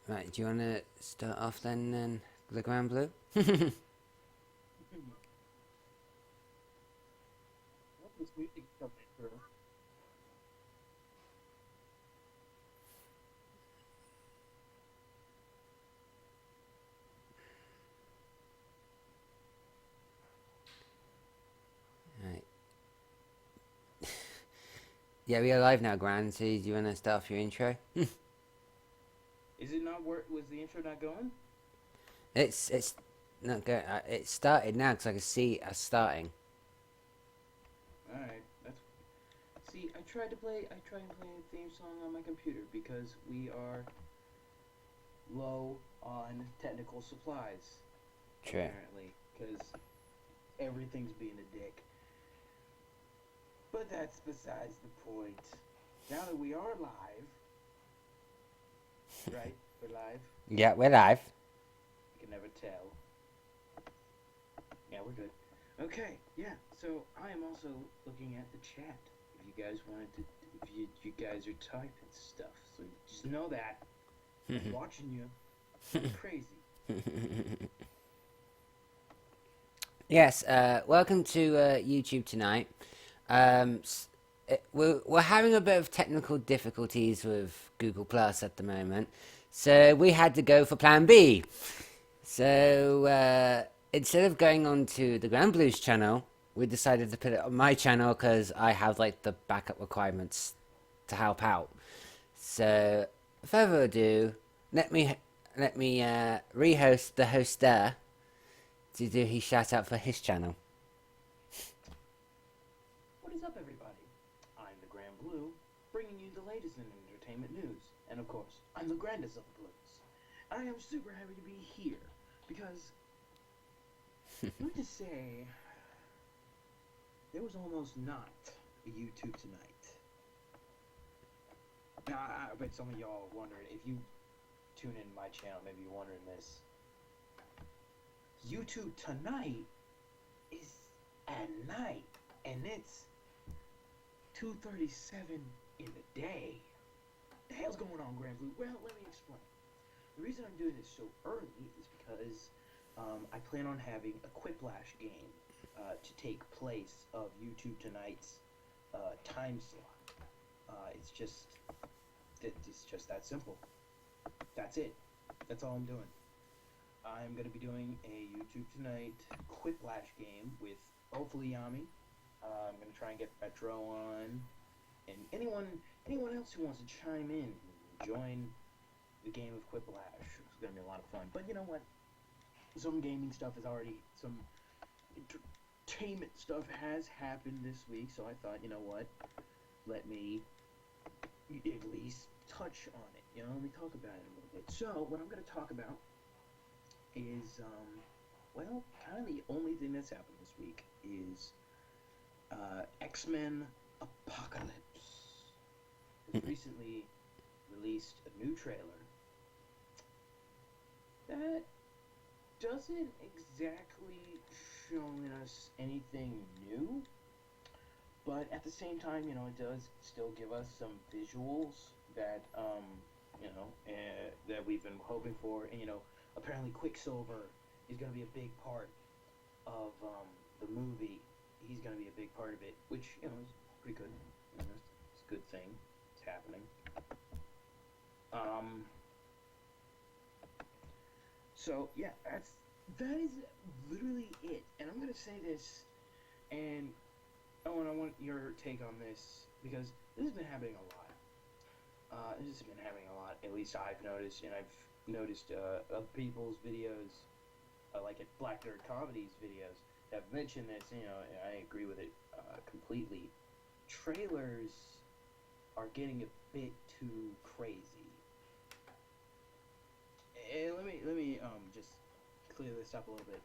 Right, do you want to start off then, the Grand Blue? What this music coming through? Right. Yeah, we are live now, Grand. So do you want to start off your intro? Is it not work? Was the intro not going? It's not good. It started now because I can see us starting. All right, that's. See, I tried to play. I tried and play a theme song on my computer because we are low on technical supplies, True. apparently, because everything's being a dick. But that's besides the point. Now that we are live, right? We're live. Yeah, we're live. You can never tell. Yeah, we're good. Okay, yeah. So I am also looking at the chat. If you guys wanted to, if you guys are typing stuff, so just know that I'm watching you like crazy. Yes. Welcome to YouTube tonight. Um, we're having a bit of technical difficulties with Google Plus at the moment, so we had to go for Plan B. So instead of going on to the Grand Blues channel, we decided to put it on my channel because I have like the backup requirements to help out. So, further ado, let me rehost the host there to do his shout out for his channel. What is up, everybody? I'm the Grand Blue, bringing you the latest in entertainment news, and of course, I'm the grandest of the blues. I am super happy to be here because let me just say there was almost not a YouTube tonight. Now, I bet some of y'all wondering if you tune in my channel, maybe you're wondering this. YouTube tonight is at night, and it's 2:37 in the day. What the hell's going on, Grand Blue? Well, let me explain. The reason I'm doing this so early is because I plan on having a Quiplash game to take place of YouTube tonight's time slot. It's just that simple. That's it. That's all I'm doing. I'm gonna be doing a YouTube tonight Quiplash game with hopefully Yami. I'm gonna try and get Retro on, and anyone else who wants to chime in and join the game of Quiplash. It's gonna be a lot of fun. But you know what? Some gaming stuff is already some entertainment stuff has happened this week, so I thought, you know what? Let me at least touch on it. You know, let me talk about it a little bit. So what I'm gonna talk about is well, kind of the only thing that's happened this week is X-Men Apocalypse has recently released a new trailer that doesn't exactly show us anything new, but at the same time, you know, it does still give us some visuals that that we've been hoping for, and you know, apparently Quicksilver is going to be a big part of the movie. He's going to be a big part of it, which you know is pretty good. You know, it's a good thing. It's happening. Um, so yeah, that is literally it. And I'm gonna say this, and I want your take on this because this has been happening a lot. This has been happening a lot. At least I've noticed, and I've noticed other people's videos, like at Black Nerd Comedy's videos, have mentioned this. You know, and I agree with it completely. Trailers are getting a bit too crazy. And let me just clear this up a little bit.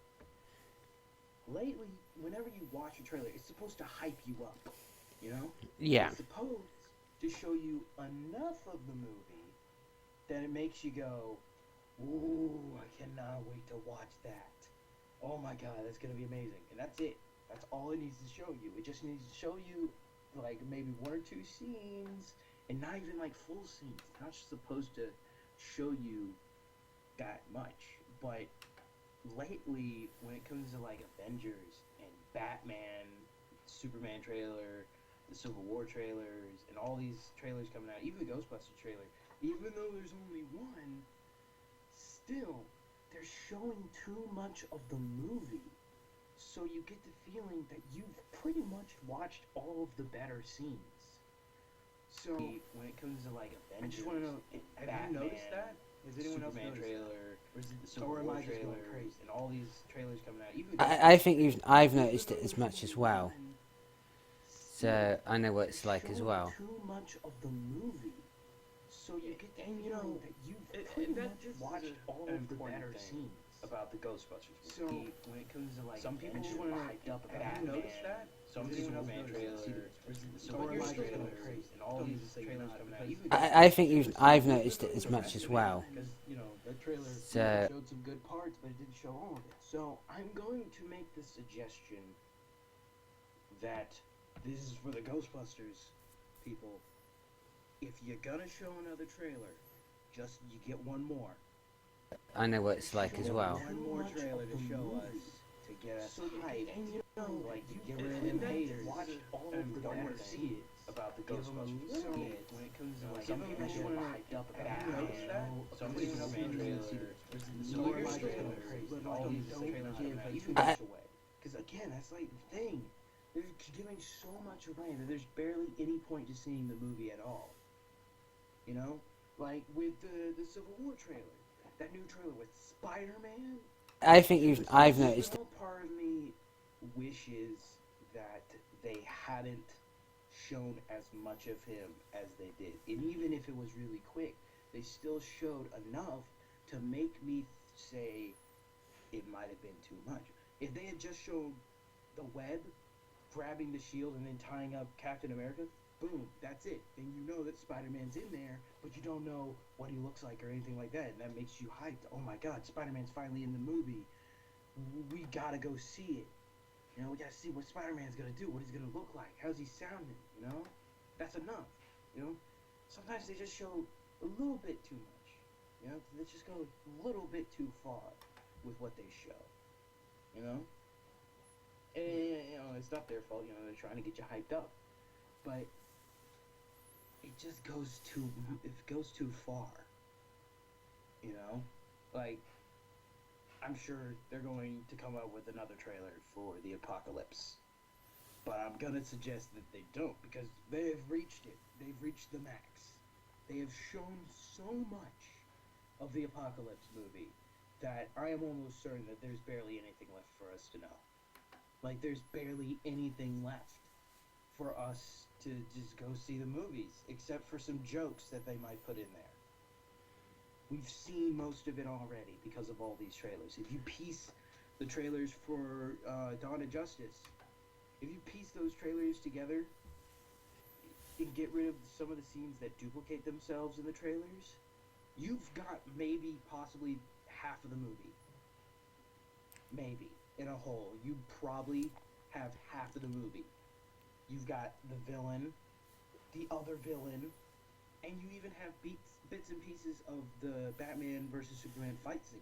Lately, whenever you watch a trailer, it's supposed to hype you up. You know, Yeah. it's supposed to show you enough of the movie that it makes you go, "Ooh, I cannot wait to watch that. Oh my god, that's gonna be amazing." And that's it. That's all it needs to show you. It just needs to show you like maybe one or two scenes, and not even like full scenes. It's not just supposed to show you that much. But lately, when it comes to like Avengers and Batman, Superman trailer, the Civil War trailers, and all these trailers coming out, even the Ghostbusters trailer, even though there's only one, still they're showing too much of the movie. So you get the feeling that you've pretty much watched all of the better scenes. So when it comes to like Avengers, I just want to know, have Batman, you noticed that? Has anyone Superman else trailer, or is it the Civil War trailer, and all these trailers coming out? Even I think I've noticed it as much as well. So I know what it's like as well. Too much of the movie. So you get the feeling that you've pretty much watched all of the better scenes about the Ghostbusters movie. So when it comes to like some people just want to hyped up about Batman, have you noticed that? Some Superman trailer, so you're still going crazy, and all these trailers coming out. I think I've noticed it as much as well. Because that trailer So showed some good parts, but it didn't show all of it. So I'm going to make the suggestion that this is for the Ghostbusters people. If you're gonna show another trailer, just you get one more. I know what it's like as well. One more trailer to show us, to get us hyped, like to get rid of them haters. Watch all of the better things about the Ghostbusters. So when it comes to like some people just want to hyped up about Batman, some Superman trailer, so you're still going crazy. All these trailers coming out, even much away. Because again, that's like the thing. They're giving so much away that there's barely any point to seeing the movie at all. You know, like with the Civil War trailer, that new trailer with Spider-Man. I think I've noticed. Part of me wishes that they hadn't shown as much of him as they did, and even if it was really quick, they still showed enough to make me say it might have been too much. If they had just shown the web grabbing the shield and then tying up Captain America, boom, that's it. Then you know that Spider-Man's in there, but you don't know what he looks like or anything like that, and that makes you hyped. Oh my God, Spider-Man's finally in the movie. We gotta go see it. We gotta see what Spider-Man's gonna do, what he's gonna look like, how's he sounding, That's enough, Sometimes they just show a little bit too much, They just go a little bit too far with what they show, And, it's not their fault, they're trying to get you hyped up. But it just goes too far. Like, I'm sure they're going to come up with another trailer for the apocalypse. But I'm gonna suggest that they don't, because they have reached it. They've reached the max. They have shown so much of the apocalypse movie that I am almost certain that there's barely anything left for us to know. Like, there's barely anything left for us to just go see the movies, except for some jokes that they might put in there. We've seen most of it already because of all these trailers. If you piece the trailers for Dawn of Justice, if you piece those trailers together and get rid of some of the scenes that duplicate themselves in the trailers, you've got maybe possibly half of the movie. Maybe. In a whole. You probably have half of the movie. You've got the villain, the other villain, and you even have bits and pieces of the Batman versus Superman fight scene.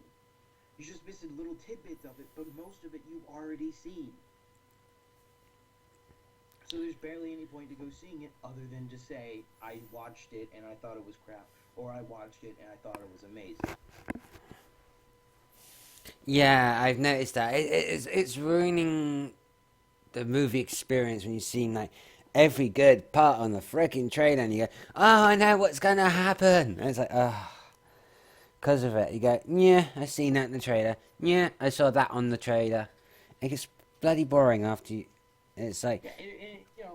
You just missed little tidbits of it, but most of it you've already seen. So there's barely any point to go seeing it other than to say, I watched it and I thought it was crap, or I watched it and I thought it was amazing. Yeah, I've noticed that. It's ruining the movie experience when you've seen like every good part on the freaking trailer and you go, oh, I know what's gonna happen. And it's like, oh, because of it. You go, yeah, I seen that in the trailer. Yeah, I saw that on the trailer. It gets bloody boring after you. It's like, yeah,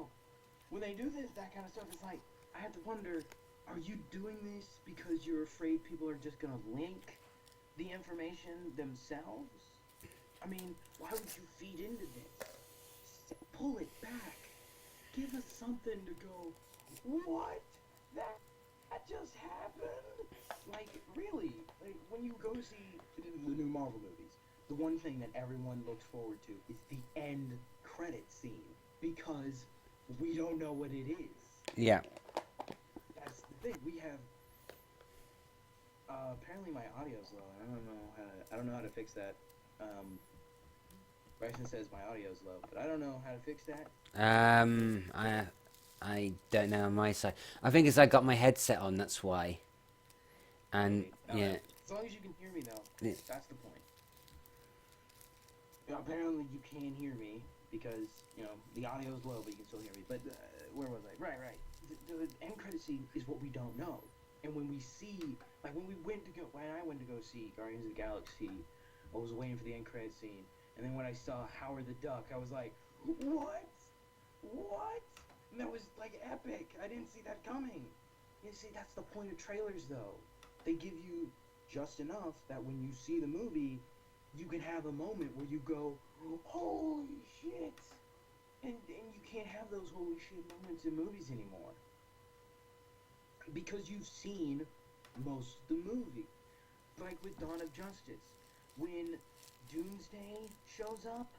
when they do that kind of stuff, it's like, I have to wonder, are you doing this because you're afraid people are just gonna link the information themselves? I mean, why would you feed into this? Pull it back. Give us something to go, what? That just happened? Like, really? Like, when you go see the new Marvel movies, the one thing that everyone looks forward to is the end credit scene, because we don't know what it is. yeah. That's the thing. We have Apparently my audio's low. I don't know how to fix that. Um, Bryson says my audio's low, but I don't know how to fix that. Um, I I don't know on my side. I think it's I got my headset on. That's why. And Okay. yeah, As long as you can hear me though, yeah. that's the point. Apparently you can hear me because the audio is low, but you can still hear me. But where was I? Right. The end credit scene is what we don't know, and when we see, like when I went to go see Guardians of the Galaxy, I was waiting for the end credit scene, and then when I saw Howard the Duck, I was like, what? What? And that was like epic. I didn't see that coming. You see, that's the point of trailers, though. They give you just enough that when you see the movie, you can have a moment where you go, holy shit. And you can't have those holy shit moments in movies anymore. Because you've seen most of the movie. Like with Dawn of Justice. When Doomsday shows up,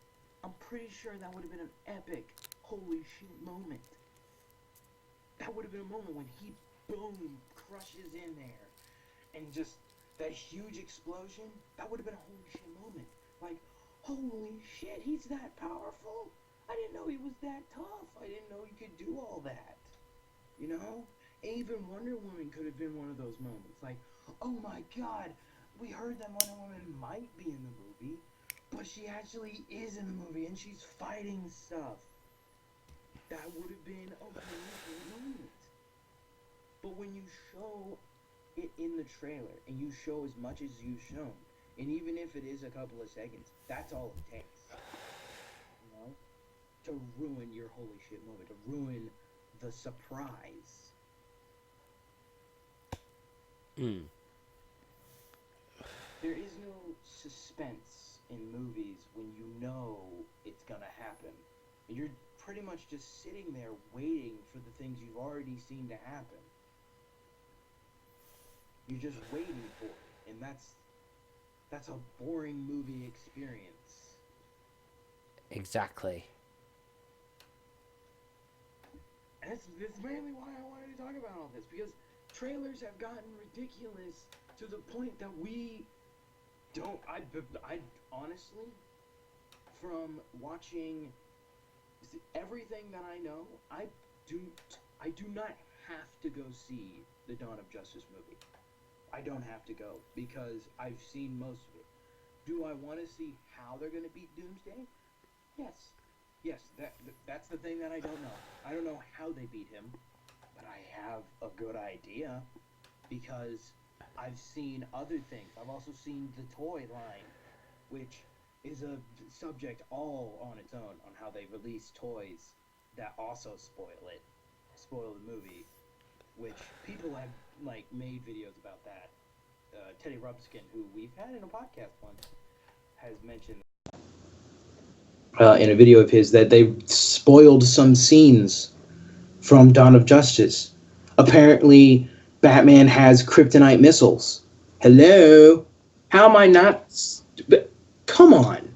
I'm pretty sure that would have been an epic holy shit moment. That would have been a moment when he, boom, crushes in there. And just that huge explosion, that would have been a holy shit moment. Like, holy shit, he's that powerful? I didn't know he was that tough. I didn't know he could do all that. You know? And even Wonder Woman could have been one of those moments. Like, oh my god, we heard that Wonder Woman might be in the movie, but she actually is in the movie and she's fighting stuff. That would have been a really good moment. But when you show it in the trailer and you show as much as you've shown, and even if it is a couple of seconds, that's all it takes. You know? To ruin your holy shit moment, to ruin the surprise. Mm. There is no suspense in movies when you know it's gonna happen. You're pretty much just sitting there waiting for the things you've already seen to happen. You're just waiting for it, and that's a boring movie experience. Exactly. And that's mainly why I wanted to talk about all this, because trailers have gotten ridiculous to the point that we don't. I honestly, from watching everything that I know, I do not have to go see the Dawn of Justice movie. I don't have to go because I've seen most of it. Do I want to see how they're going to beat Doomsday? Yes. Yes, that's the thing that I don't know. I don't know how they beat him, but I have a good idea because I've seen other things. I've also seen the toy line, which is a subject all on its own on how they release toys that also spoil the movie, which people have like made videos about that. Teddy Rubskin, who we've had in a podcast once, has mentioned in a video of his that they spoiled some scenes from Dawn of Justice. Apparently, Batman has kryptonite missiles. Hello? How am I not? But come on.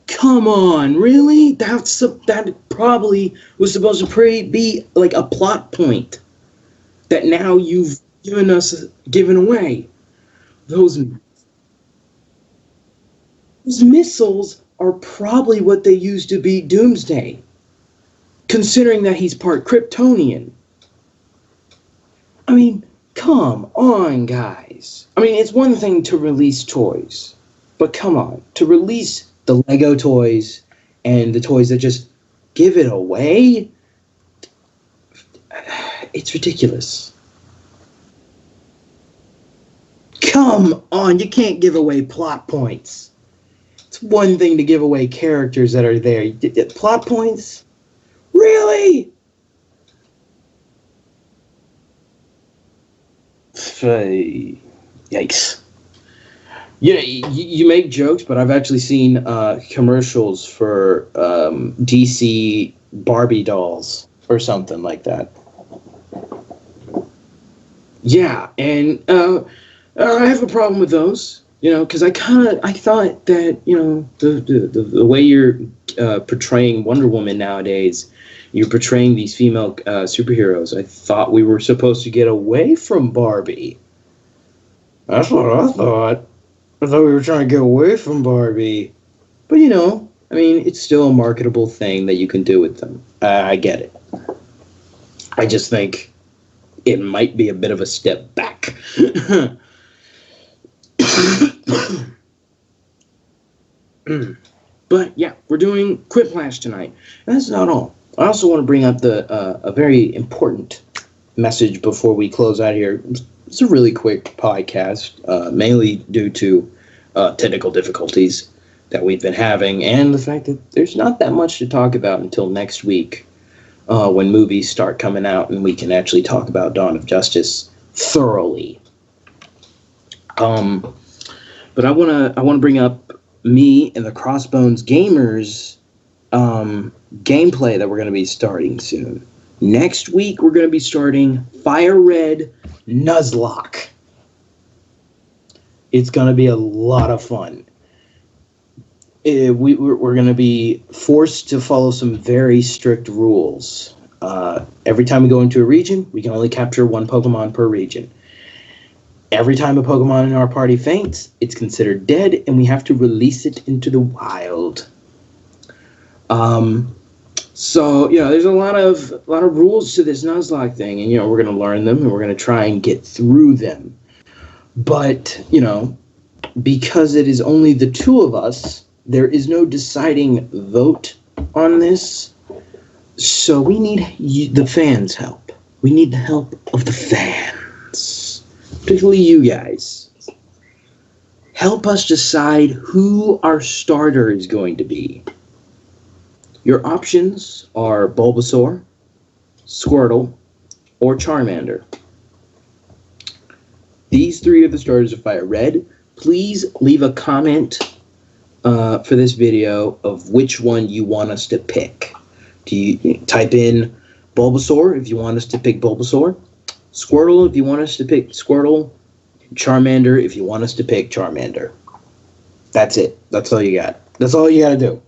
Come on, really? That probably was supposed to be like a plot point that now you've given away. Those those missiles are probably what they used to beat Doomsday, considering that he's part Kryptonian. I mean, come on, guys. I mean, it's one thing to release toys, but come on, to release the Lego toys and the toys that just give it away, it's ridiculous. Come on, you can't give away plot points. It's one thing to give away characters that are there. Plot points? Really? Yikes. Yeah, you make jokes, but I've actually seen commercials for DC Barbie dolls or something like that. Yeah, and I have a problem with those, because I thought that the way you're portraying Wonder Woman nowadays, you're portraying these female superheroes. I thought we were supposed to get away from Barbie. That's what I thought. I thought we were trying to get away from Barbie. But I mean, it's still a marketable thing that you can do with them. I get it. I just think it might be a bit of a step back. But yeah, we're doing Quiplash tonight. That's not all. I also want to bring up the a very important message before we close out here. It's a really quick podcast, mainly due to technical difficulties that we've been having, and the fact that there's not that much to talk about until next week, when movies start coming out and we can actually talk about Dawn of Justice thoroughly. Um, but I wanna bring up me and the Crossbones Gamers gameplay that we're gonna be starting soon. Next week we're gonna be starting Fire Red Nuzlocke. It's gonna be a lot of fun. We're going to be forced to follow some very strict rules. Every time we go into a region, we can only capture one Pokemon per region. Every time a Pokemon in our party faints, it's considered dead, and we have to release it into the wild. Um, so there's a lot of rules to this Nuzlocke thing, and we're going to learn them, and we're going to try and get through them. But because it is only the two of us, there is no deciding vote on this. So we need the fans' help. We need the help of the fans, particularly you guys. Help us decide who our starter is going to be. Your options are Bulbasaur, Squirtle, or Charmander. These three are the starters of Fire Red. Please leave a comment for this video of which one you want us to pick. Do you type in Bulbasaur if you want us to pick Bulbasaur, Squirtle if you want us to pick Squirtle, Charmander if you want us to pick Charmander. That's it. That's all you got. That's all you got to do.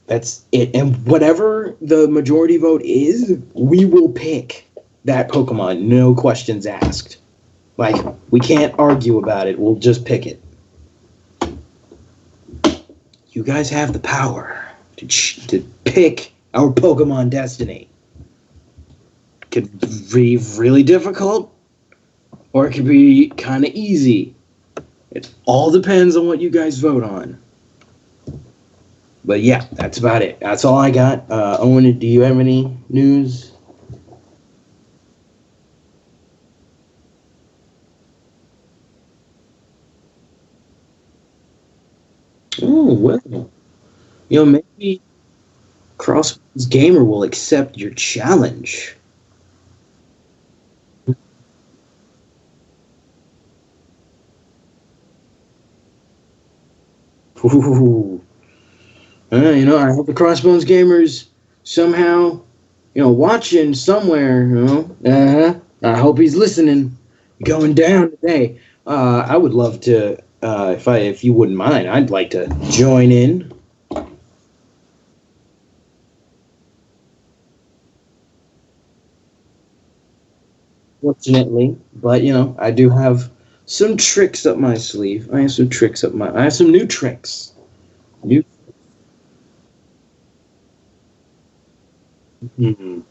That's it. And whatever the majority vote is, we will pick that Pokemon. No questions asked. Like, we can't argue about it. We'll just pick it. You guys have the power to pick our Pokemon destiny. It could be really difficult, or it could be kind of easy. It all depends on what you guys vote on. But yeah, that's about it. That's all I got. Owen, do you have any news? Oh, well. Maybe Crossbones Gamer will accept your challenge. Ooh. I hope the Crossbones Gamers somehow, watching somewhere, I hope he's listening, going down today. I would love to, if you wouldn't mind, I'd like to join in. Fortunately, but I do have some tricks up my sleeve. I have some new tricks. New. Mhm.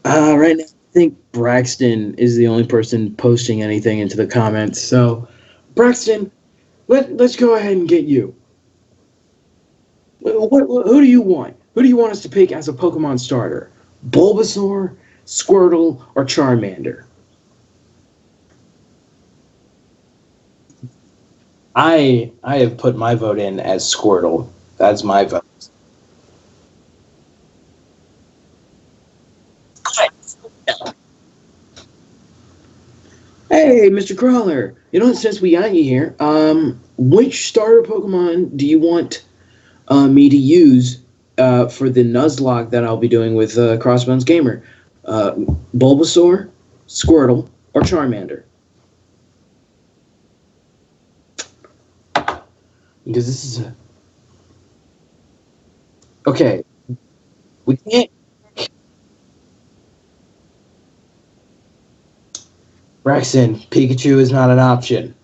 Right now, I think Braxton is the only person posting anything into the comments. So, Braxton, let's go ahead and get you. Who do you want? Who do you want us to pick as a Pokemon starter? Bulbasaur, Squirtle, or Charmander? I have put my vote in as Squirtle. That's my vote. Hey, Mr. Crawler. Since we got you here, which starter Pokemon do you want me to use for the Nuzlocke that I'll be doing with Crossbones Gamer? Uh, Bulbasaur, Squirtle, or Charmander? Because this is a okay. We can't. Braxton, Pikachu is not an option.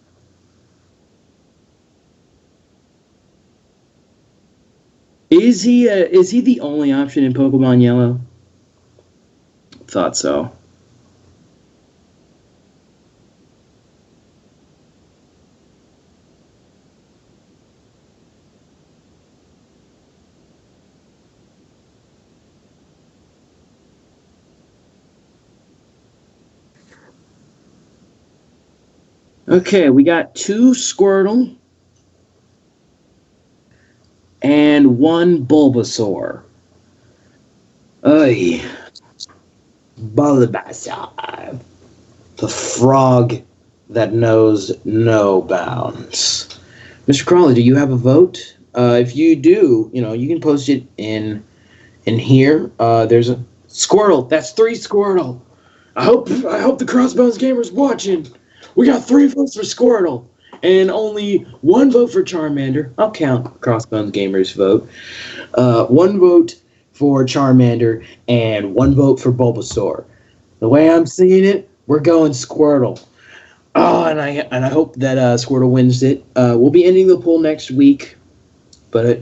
Is he the only option in Pokemon Yellow? Thought so. Okay, we got two Squirtle and one Bulbasaur. Ay, Bulbasaur. The frog that knows no bounds. Mr. Crawley, do you have a vote? If you do, you can post it in here. There's a Squirtle. That's three Squirtle. I hope the Crossbones gamers watching. We got three votes for Squirtle and only one vote for Charmander. I'll count Crossbones gamers vote. One vote for Charmander and one vote for Bulbasaur. The way I'm seeing it, we're going Squirtle. Oh, and I hope that Squirtle wins it. We'll be ending the poll next week, but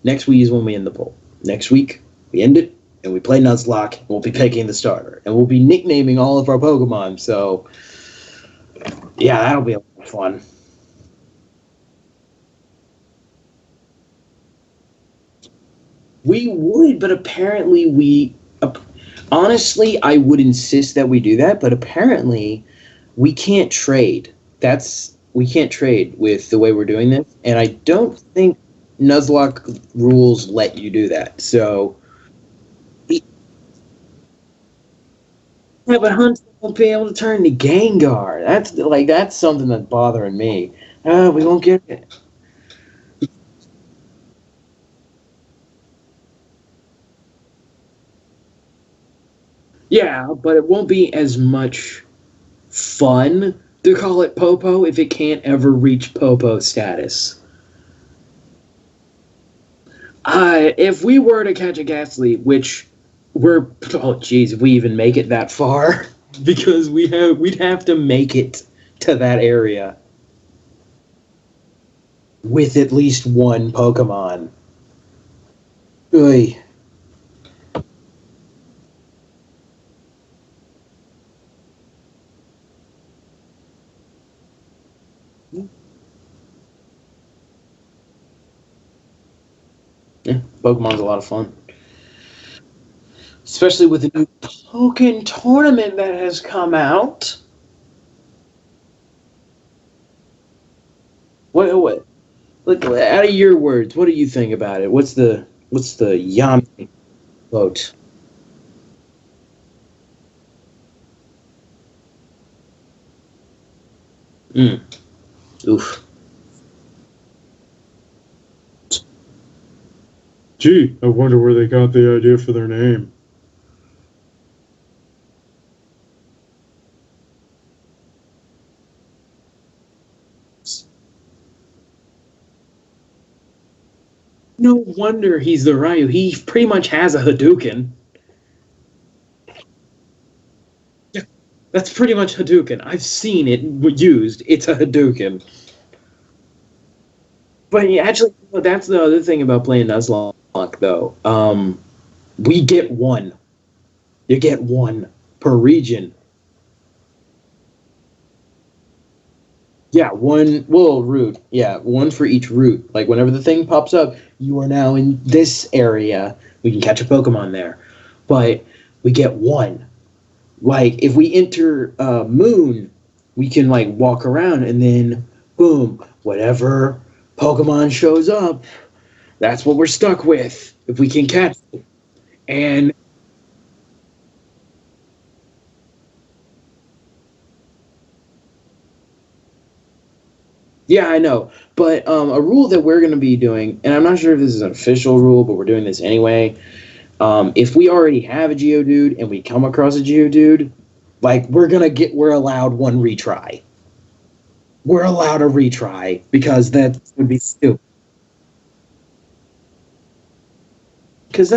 next week is when we end the poll. Next week we end it and we play Nuzlocke. We'll be picking the starter and we'll be nicknaming all of our Pokemon. So yeah, that'll be a lot of fun. We would, but apparently honestly, I would insist that we do that, but apparently we can't trade. We can't trade with the way we're doing this, and I don't think Nuzlocke rules let you do that. So yeah, but Hunt won't be able to turn to Gengar. That's something that's bothering me. We won't get it. Yeah, but it won't be as much fun to call it Popo if it can't ever reach Popo status. If we were to catch a Ghastly, which if we even make it that far, because we'd have to make it to that area with at least one Pokemon. Oy. Yeah, Pokemon's a lot of fun, especially with the new Pokken tournament that has come out. What? Look, out of your words, what do you think about it? What's the Yami vote? Mm, oof. Gee, I wonder where they got the idea for their name. No wonder he's the Ryu. He pretty much has a Hadouken. Yeah, that's pretty much Hadouken. I've seen it used. It's a Hadouken. But yeah, actually, that's the other thing about playing Nuzlocke, though. We get one. You get one per region. Yeah, one. Well, route. Yeah, one for each route. Like whenever the thing pops up, you are now in this area. We can catch a Pokemon there, but we get one. Like if we enter Moon, we can like walk around and then boom, whatever Pokemon shows up, that's what we're stuck with. If we can catch it. And yeah, I know. But a rule that we're going to be doing, and I'm not sure if this is an official rule, but we're doing this anyway. If we already have a Geodude and we come across a Geodude, like we're allowed one retry. We're allowed a retry because that would be stupid. Because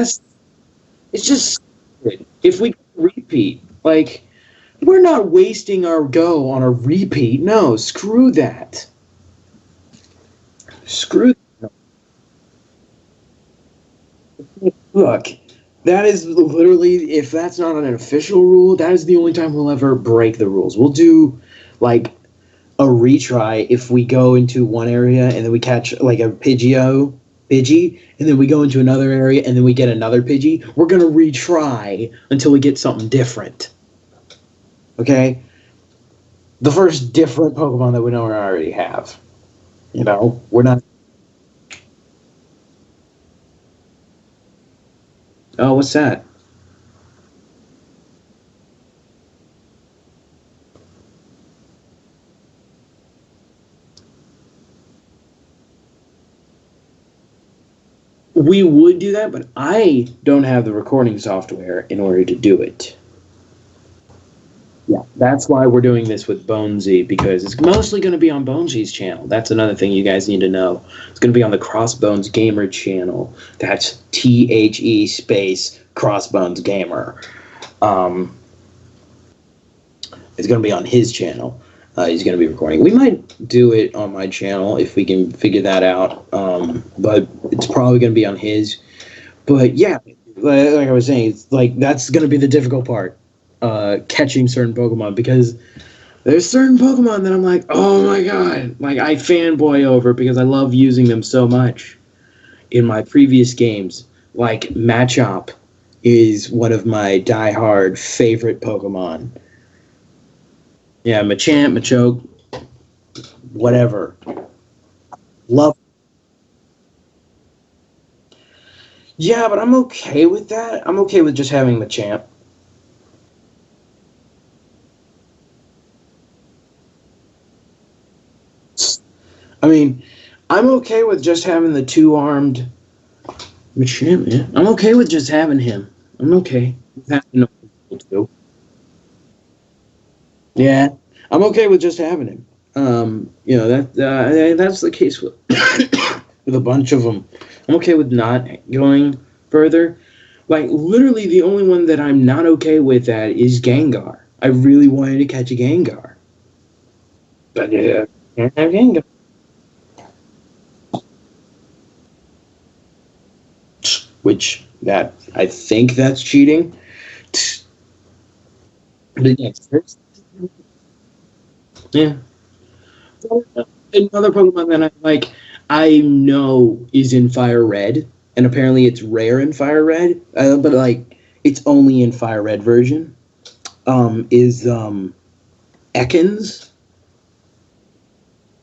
it's just stupid. If we repeat, like We're not wasting our go on a repeat. No, screw that. Screw. Look, that is literally, if that's not an official rule, that is the only time we'll ever break the rules. We'll do like a retry if we go into one area and then we catch like a Pidgey, and then we go into another area and then we get another Pidgey. We're gonna retry until we get something different. Okay? The first different Pokemon that we don't already have. You know, we're not. Oh, what's that? We would do that, but I don't have the recording software in order to do it. Yeah, that's why we're doing this with Bonesy, because it's mostly going to be on Bonesy's channel. That's another thing you guys need to know. It's going to be on the Crossbones Gamer channel. That's THE space Crossbones Gamer. Um, it's going to be on his channel. He's going to be recording. We might do it on my channel if we can figure that out, but it's probably going to be on his. But yeah, like I was saying, it's like that's going to be the difficult part, catching certain Pokemon, because there's certain Pokemon that I'm like, oh my god, like I fanboy over because I love using them so much in my previous games. Like Machop is one of my diehard favorite Pokemon. Yeah, Machamp, Machoke, whatever. Love. Yeah, but I'm okay with that. I'm okay with just having Machamp. I mean, I'm okay with just having the two-armed Machamp, man. I'm okay with just having him. I'm okay with having him too. Yeah, I'm okay with just having him. That's the case with with a bunch of them. I'm okay with not going further. Like literally, the only one that I'm not okay with that is Gengar. I really wanted to catch a Gengar, but yeah, can't have Gengar. Which that I think that's cheating. But yes, yeah. Another Pokemon that I like, I know is in Fire Red, and apparently it's rare in Fire Red, but like it's only in Fire Red version. Is Ekans.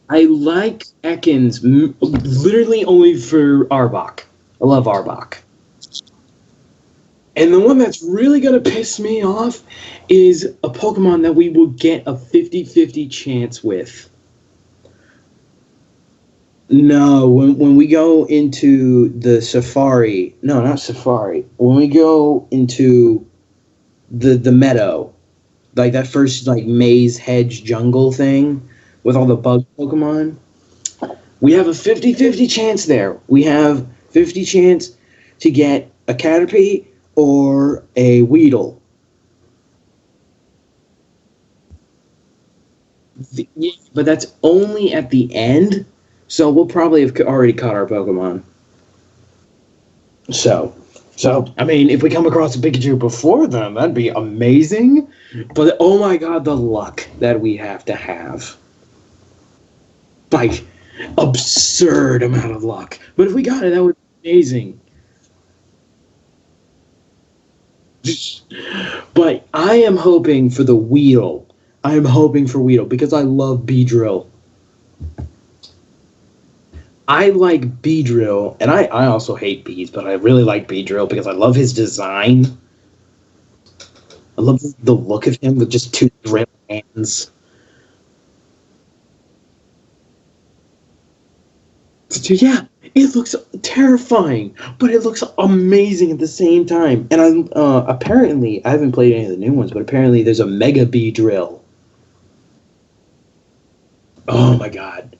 I like Ekans literally only for Arbok. I love Arbok. And the one that's really going to piss me off is a Pokemon that we will get a 50-50 chance with. No, when we go into the safari, no, not safari. When we go into the meadow, like that first like maze hedge jungle thing with all the bug Pokemon, we have a 50-50 chance there. We have 50 chance to get a Caterpie or a Weedle. Yeah, but that's only at the end, so we'll probably have already caught our Pokemon. So, I mean, if we come across a Pikachu before then, that'd be amazing. But oh my god, the luck that we have to have. Like, absurd amount of luck. But if we got it, that would be amazing. But I am hoping for the Weedle. I am hoping for Weedle because I love Beedrill. I like Beedrill, and I also hate bees, but I really like Beedrill because I love his design. I love the look of him with just two drill hands. Yeah, it looks terrifying, but it looks amazing at the same time. And apparently I haven't played any of the new ones, but apparently there's a Mega Beedrill. Oh my god!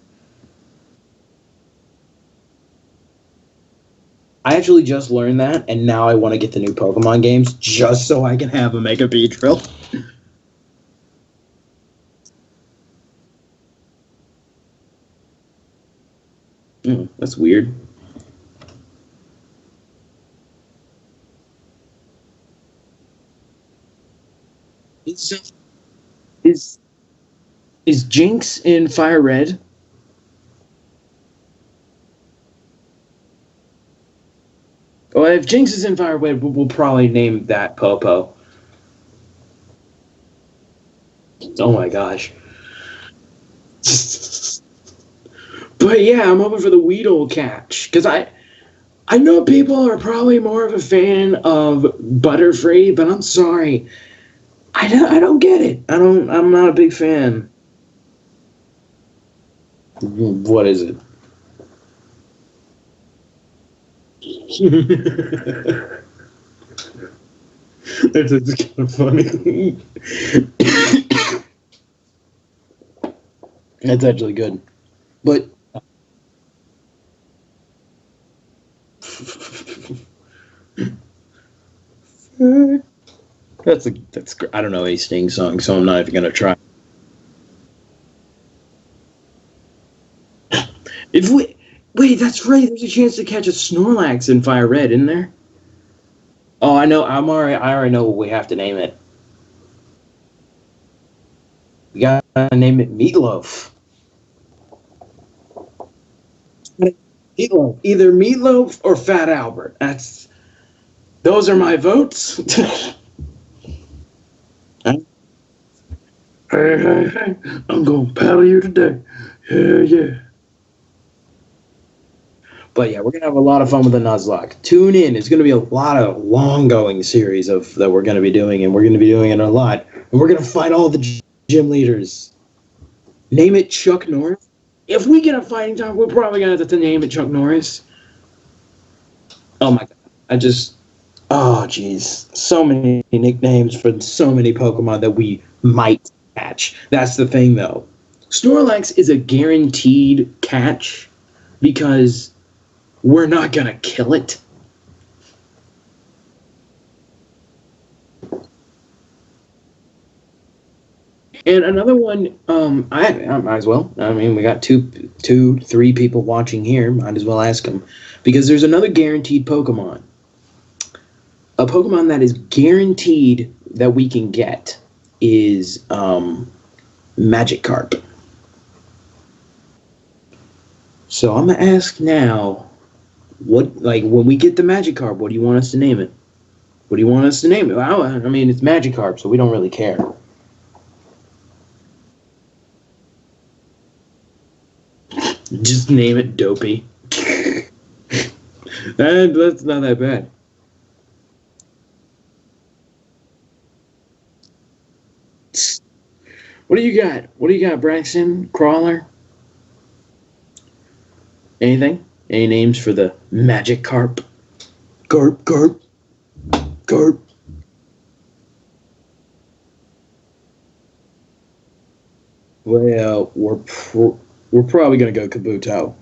I actually just learned that, and now I want to get the new Pokemon games just so I can have a Mega Beedrill. That's weird. Is is is Jinx in Fire Red? Well, if Jinx is in Fire Red, we'll probably name that Popo. Oh my gosh. But yeah, I'm hoping for the Weedle catch because I know people are probably more of a fan of Butterfree, but I'm sorry, I don't get it. I'm not a big fan. What is it? That's kind of funny. That's actually good, but that's I don't know a Sting song, so I'm not even gonna try. If we wait, that's right. There's a chance to catch a Snorlax in Fire Red, isn't there? Oh, I know. I already know what we have to name it. We gotta name it Meatloaf. Meatloaf. Either Meatloaf or Fat Albert. Those are my votes. Hey, hey, hey! I'm gonna paddle you today. Yeah, yeah. But yeah, we're gonna have a lot of fun with the Nuzlocke. Tune in. It's gonna be a lot of long going series of that we're gonna be doing, and we're gonna be doing it a lot. And we're gonna fight all the gym leaders. Name it Chuck Norris. If we get a fighting talk, we're probably gonna have to name it Chuck Norris. Oh my god! I just oh jeez, so many nicknames for so many Pokemon that we might catch. That's the thing, though. Snorlax is a guaranteed catch because we're not gonna kill it. And another one, I might as well. I mean, we got three people watching here. Might as well ask them because there's another guaranteed Pokemon. A Pokemon that is guaranteed that we can get is Magikarp. So I'm gonna ask now, what like when we get the Magikarp, what do you want us to name it? What do you want us to name it? Well, I mean, it's Magikarp, so we don't really care. Just name it Dopey. That's not that bad. What do you got? What do you got, Braxton? Crawler? Anything? Any names for the Magic Carp? Garp, garp, garp. Well, we're probably gonna go Kabuto.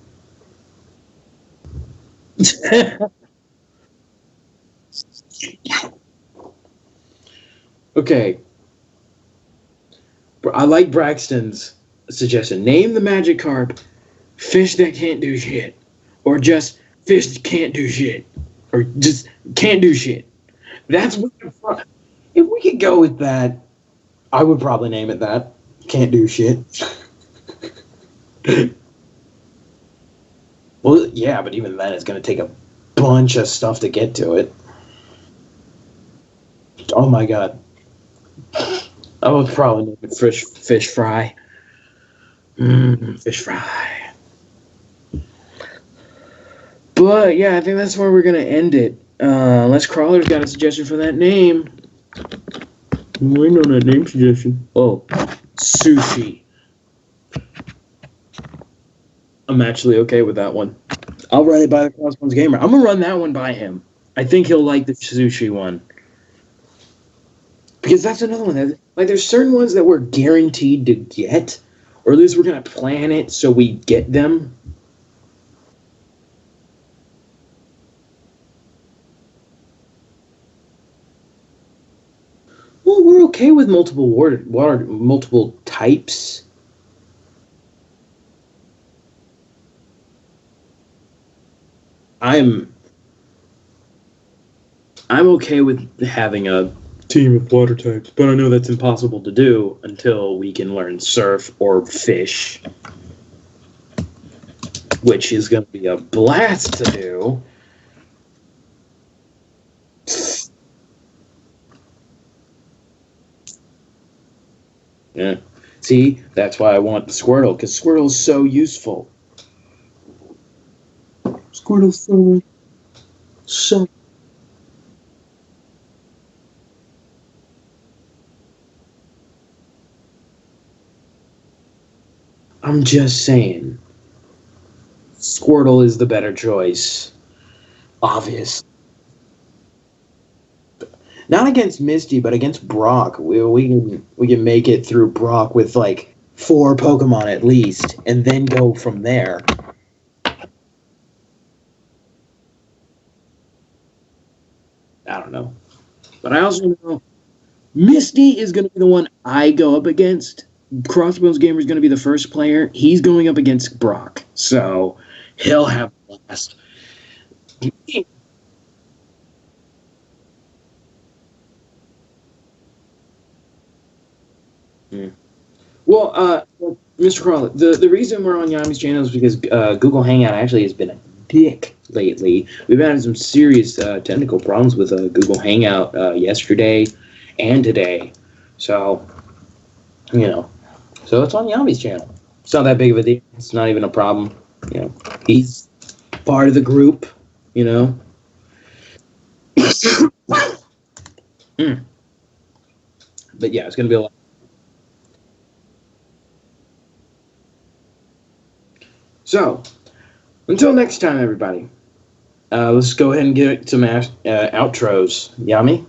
Okay, I like Braxton's suggestion. Name the Magic Carp fish that can't do shit, or just fish that can't do shit, or just can't do shit. That's what. If we could go with that, I would probably name it that. Can't do shit. Well, yeah, but even then, it's going to take a bunch of stuff to get to it. Oh my god, I would probably name it fish fry. Fish fry. But yeah, I think that's where we're gonna end it. Unless Crawler's got a suggestion for that name. Waiting on that name suggestion. Oh, sushi. I'm actually okay with that one. I'll run it by the Cosmos Gamer. I'm gonna run that one by him. I think he'll like the sushi one. Because that's another one that, like, there's certain ones that we're guaranteed to get, or at least we're gonna plan it so we get them. Well, we're okay with multiple multiple types. I'm okay with having a Team of water types. but I know that's impossible to do until we can learn surf or fish, which is going to be a blast to do. Yeah. See, that's why I want the Squirtle, because Squirtle's so useful. Squirtle's so. I'm just saying, Squirtle is the better choice. Obvious. Not against Misty, but against Brock. We can make it through Brock with like 4 Pokemon at least, and then go from there. I don't know, but I also know Misty is going to be the one I go up against. Crossbones Gamer is going to be the first player. He's going up against Brock, so he'll have a blast. Hmm. Well, Mr. Crawley, the reason we're on Yami's channel is because Google Hangout actually has been a dick lately. We've had some serious technical problems with Google Hangout yesterday and today. So, you know, so it's on Yami's channel. It's not that big of a deal. It's not even a problem. You know, he's part of the group. You know. Mm. But yeah, it's gonna be a lot. So until next time, everybody. Let's go ahead and get some outros. Yami?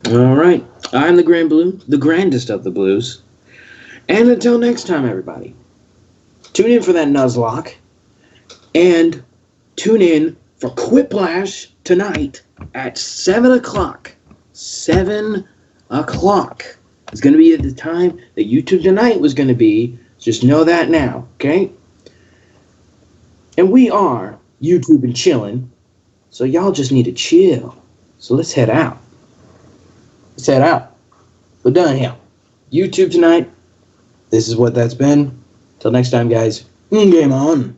All right. I'm the Grand Blue, the grandest of the blues. And until next time, everybody, tune in for that Nuzlocke and tune in for Quiplash tonight at 7 o'clock. 7 o'clock is going to be at the time that YouTube Tonight was going to be. Just know that now, okay? And we are YouTube and chillin', so y'all just need to chill. So let's head out. Let's head out. We're done here. YouTube Tonight. This is what that's been. Till next time, guys. Game on.